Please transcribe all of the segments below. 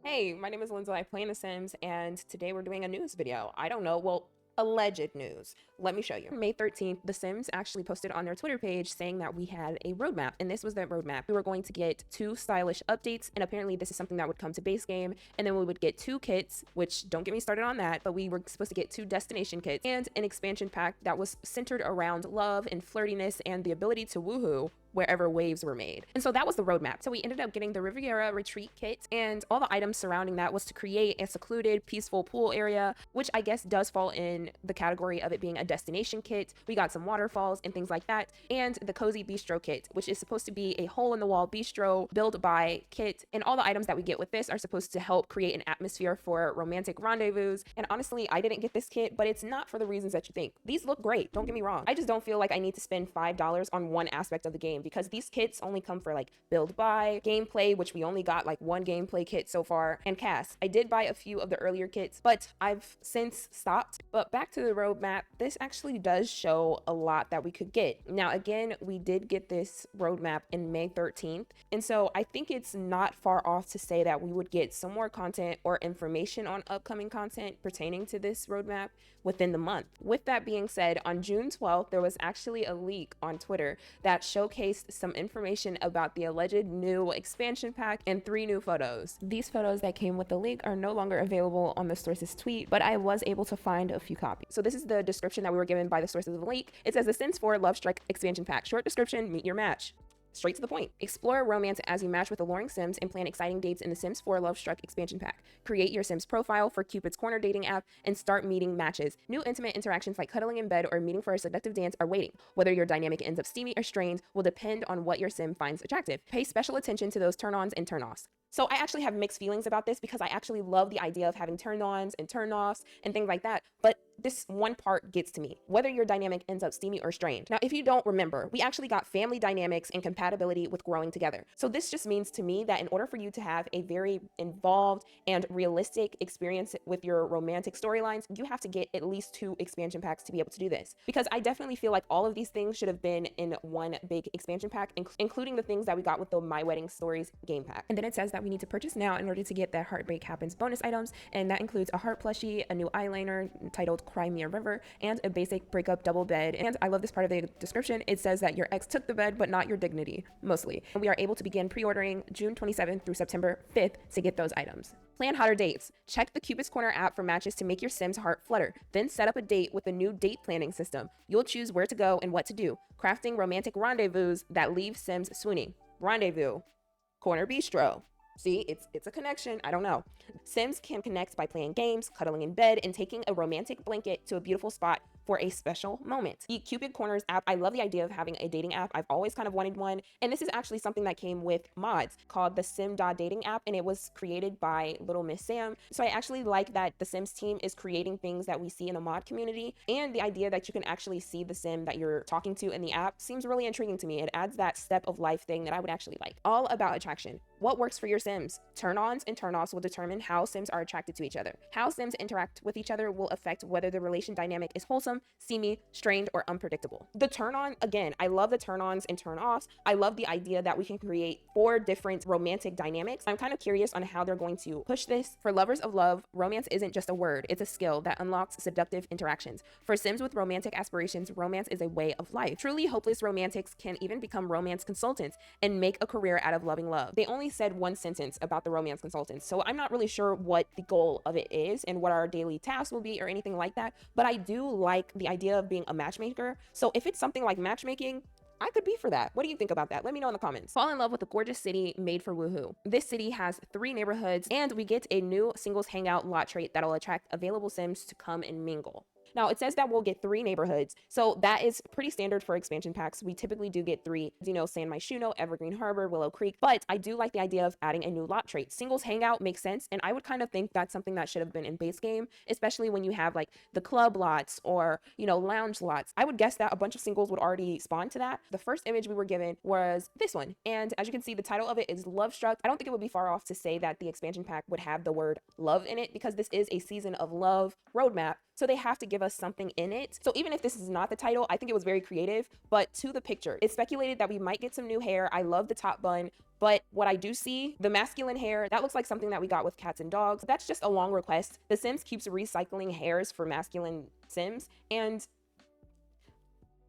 Hey, my name is Lindsay. I play in The Sims, and today we're doing a news video. I don't know, well, alleged news. Let me show you. May 13th, The Sims actually posted on their Twitter page saying that we had a roadmap, and this was the roadmap. We were going to get 2 stylish updates, and apparently this is something that would come to base game, and then we would get 2 kits, which don't get me started on that, but we were supposed to get 2 destination kits and an expansion pack that was centered around love and flirtiness and the ability to woohoo wherever waves were made. And so that was the roadmap. So we ended up getting the Riviera Retreat kit, and all the items surrounding that was to create a secluded, peaceful pool area, which I guess does fall in the category of it being a destination kit. We got some waterfalls and things like that, and the Cozy Bistro kit, which is supposed to be a hole-in-the-wall bistro built by kit, and all the items that we get with this are supposed to help create an atmosphere for romantic rendezvous. And honestly, I didn't get this kit, but it's not for the reasons that you think. These look great, don't get me wrong. I just don't feel like I need to spend $5 on one aspect of the game, because these kits only come for like build by, gameplay, which we only got like 1 gameplay kit so far, and cast. I did buy a few of the earlier kits, but I've since stopped. But back to the roadmap, this actually does show a lot that we could get. Now again, we did get this roadmap in May 13th, and so I think it's not far off to say that we would get some more content or information on upcoming content pertaining to this roadmap within the month. With that being said, on June 12th, there was actually a leak on Twitter that showcased some information about the alleged new expansion pack and 3 new photos. These photos that came with the leak are no longer available on the source's tweet, but I was able to find a few copies. So this is the description that we were given by the sources of the leak. It says The Sims 4 Lovestruck expansion pack. Short description, meet your match. Straight to the point. Explore romance as you match with alluring Sims and plan exciting dates in the Sims 4 Lovestruck expansion pack. Create your Sims profile for Cupid's Corner dating app and start meeting matches. New intimate interactions like cuddling in bed or meeting for a seductive dance are waiting. Whether your dynamic ends up steamy or strained will depend on what your Sim finds attractive. Pay special attention to those turn-ons and turn-offs. So I actually have mixed feelings about this because I actually love the idea of having turn-ons and turn-offs and things like that, but this one part gets to me, whether your dynamic ends up steamy or strained. Now, if you don't remember, we actually got family dynamics and compatibility with growing together. So this just means to me that in order for you to have a very involved and realistic experience with your romantic storylines, you have to get at least 2 expansion packs to be able to do this. Because I definitely feel like all of these things should have been in one big expansion pack, including the things that we got with the My Wedding Stories game pack. And then it says that we need to purchase now in order to get that Heartbreak Happens bonus items, and that includes a heart plushie, a new eyeliner titled Cry Me a River, and a basic breakup double bed. And I love this part of the description. It says that your ex took the bed, but not your dignity, mostly. And we are able to begin pre-ordering June 27th through September 5th to get those items. Plan hotter dates. Check the Cupid's Corner app for matches to make your Sim's heart flutter. Then set up a date with a new date planning system. You'll choose where to go and what to do, crafting romantic rendezvous that leave Sims swooning. Rendezvous. Corner Bistro. See, it's a connection. I don't know. Sims can connect by playing games, cuddling in bed, and taking a romantic blanket to a beautiful spot for a special moment. The Cupid Corners app, I love the idea of having a dating app. I've always kind of wanted one. And this is actually something that came with mods called the Sim Dating app, and it was created by Little Miss Sam. So I actually like that the Sims team is creating things that we see in the mod community, and the idea that you can actually see the Sim that you're talking to in the app seems really intriguing to me. It adds that step of life thing that I would actually like. All about attraction. What works for your Sims? Turn-ons and turn-offs will determine how Sims are attracted to each other. How Sims interact with each other will affect whether the relation dynamic is wholesome, steamy, strained, or unpredictable. The turn-on, again, I love the turn-ons and turn-offs. I love the idea that we can create 4 different romantic dynamics. I'm kind of curious on how they're going to push this. For lovers of love, romance isn't just a word, it's a skill that unlocks seductive interactions. For Sims with romantic aspirations, romance is a way of life. Truly hopeless romantics can even become romance consultants and make a career out of loving love. They only said 1 sentence about the romance consultants, so I'm not really sure what the goal of it is and what our daily tasks will be or anything like that, but I do like the idea of being a matchmaker. So if it's something like matchmaking, I could be for that. What do you think about that? Let me know in the comments. Fall in love with a gorgeous city made for woohoo. This city has 3 neighborhoods, and we get a new singles hangout lot trait that'll attract available Sims to come and mingle. Now, it says that we'll get 3 neighborhoods, so that is pretty standard for expansion packs. We typically do get 3, San Myshuno, Evergreen Harbor, Willow Creek, but I do like the idea of adding a new lot trait. Singles hangout makes sense, and I would kind of think that's something that should have been in base game, especially when you have like the club lots or, lounge lots. I would guess that a bunch of singles would already spawn to that. The first image we were given was this one, and as you can see, the title of it is Lovestruck. I don't think it would be far off to say that the expansion pack would have the word love in it, because this is a season of love roadmap. So they have to give us something in it. So even if this is not the title, I think it was very creative, but to the picture, it's speculated that we might get some new hair. I love the top bun, but what I do see, the masculine hair, that looks like something that we got with cats and dogs. That's just a long request. The Sims keeps recycling hairs for masculine Sims, and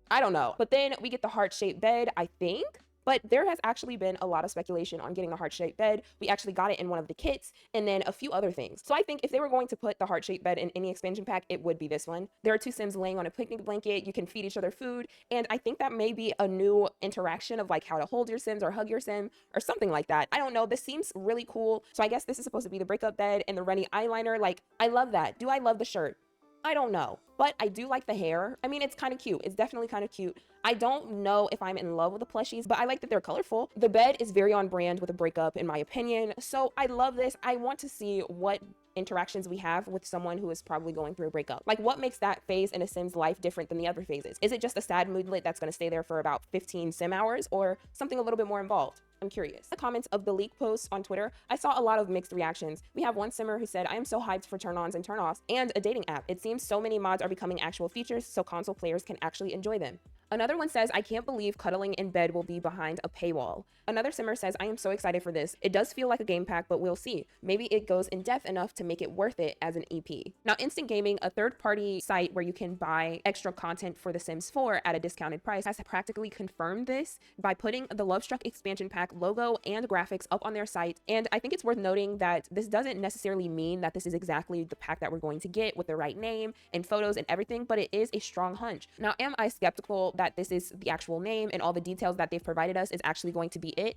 I don't know. But then we get the heart-shaped bed, I think. But there has actually been a lot of speculation on getting the heart-shaped bed. We actually got it in one of the kits, and then a few other things. So I think if they were going to put the heart-shaped bed in any expansion pack, it would be this one. There are two Sims laying on a picnic blanket. You can feed each other food, and I think that may be a new interaction of like how to hold your Sims or hug your Sim or something like that. I don't know. This seems really cool. So I guess this is supposed to be the breakup bed and the runny eyeliner. Like, I love that. Do I love the shirt? I don't know, but I do like the hair. I mean, it's kind of cute. It's definitely kind of cute. I don't know if I'm in love with the plushies, but I like that they're colorful. The bed is very on brand with a breakup, in my opinion. So I love this. I want to see what interactions we have with someone who is probably going through a breakup. Like, what makes that phase in a Sim's life different than the other phases? Is it just a sad moodlet that's going to stay there for about 15 Sim hours, or something a little bit more involved? I'm curious. The comments of the leak posts on Twitter, I saw a lot of mixed reactions. We have one Simmer who said, I am so hyped for turn-ons and turn-offs and a dating app. It seems so many mods are becoming actual features so console players can actually enjoy them. Another one says, I can't believe cuddling in bed will be behind a paywall. Another Simmer says, I am so excited for this. It does feel like a game pack, but we'll see. Maybe it goes in depth enough to make it worth it as an EP. Now, Instant Gaming, a third-party site where you can buy extra content for The Sims 4 at a discounted price, has practically confirmed this by putting the Lovestruck expansion pack logo and graphics up on their site. And I think it's worth noting that this doesn't necessarily mean that this is exactly the pack that we're going to get with the right name and photos and everything, but it is a strong hunch. Now, am I skeptical that this is the actual name and all the details that they've provided us is actually going to be it?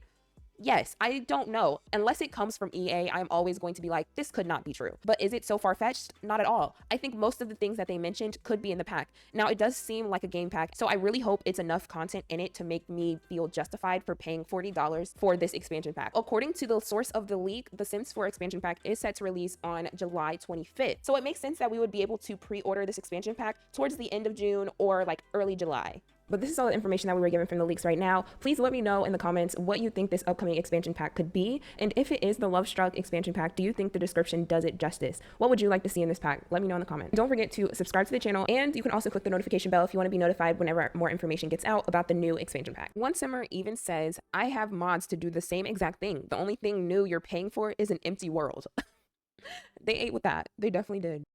Yes, I don't know. Unless it comes from EA, I'm always going to be like, this could not be true. But is it so far-fetched? Not at all. I think most of the things that they mentioned could be in the pack. Now, it does seem like a game pack, so I really hope it's enough content in it to make me feel justified for paying $40 for this expansion pack. According to the source of the leak, the Sims 4 expansion pack is set to release on July 25th. So it makes sense that we would be able to pre-order this expansion pack towards the end of June or like early July. But this is all the information that we were given from the leaks right now. Please let me know in the comments what you think this upcoming expansion pack could be. And if it is the Lovestruck expansion pack, do you think the description does it justice? What would you like to see in this pack? Let me know in the comments. Don't forget to subscribe to the channel, and you can also click the notification bell if you want to be notified whenever more information gets out about the new expansion pack. One Simmer even says, I have mods to do the same exact thing. The only thing new you're paying for is an empty world. They ate with that. They definitely did.